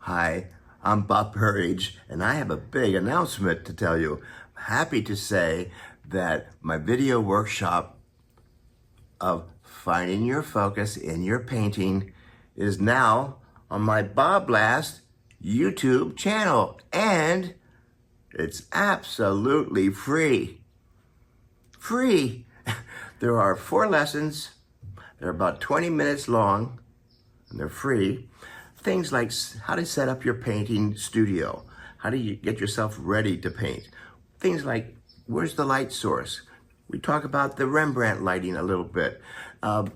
Hi, I'm Bob Burridge, and I have a big announcement to tell you. I'm happy to say that my video workshop of finding your focus in your painting is now on my BobBlast YouTube channel, and it's absolutely free. Free! There are 4 lessons. They're about 20 minutes long, and they're free. Things like how to set up your painting studio. How do you get yourself ready to paint? Things like, where's the light source? We talk about the Rembrandt lighting a little bit.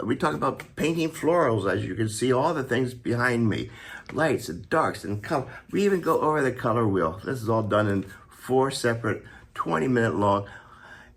We talk about painting florals, as you can see, all the things behind me. Lights and darks and color. We even go over the color wheel. This is all done in 4 separate 20-minute long.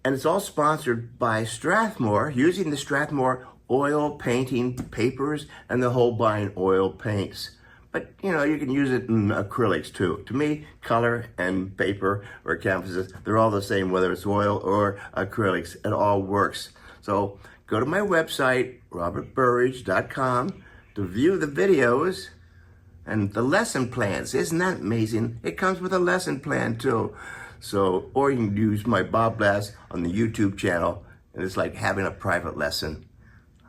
And it's all sponsored by Strathmore, using the Strathmore oil painting papers and the Holbein oil paints. But, you know, you can use it in acrylics too. To me, color and paper or canvases, they're all the same, whether it's oil or acrylics. It all works. So go to my website, robertburridge.com, to view the videos and the lesson plans. Isn't that amazing? It comes with a lesson plan too. So, or you can use my BobBlast on the YouTube channel, and it's like having a private lesson.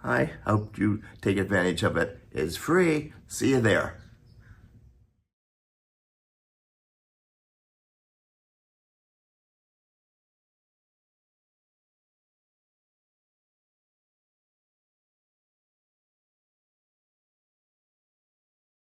I hope you take advantage of it. It's free. See you there.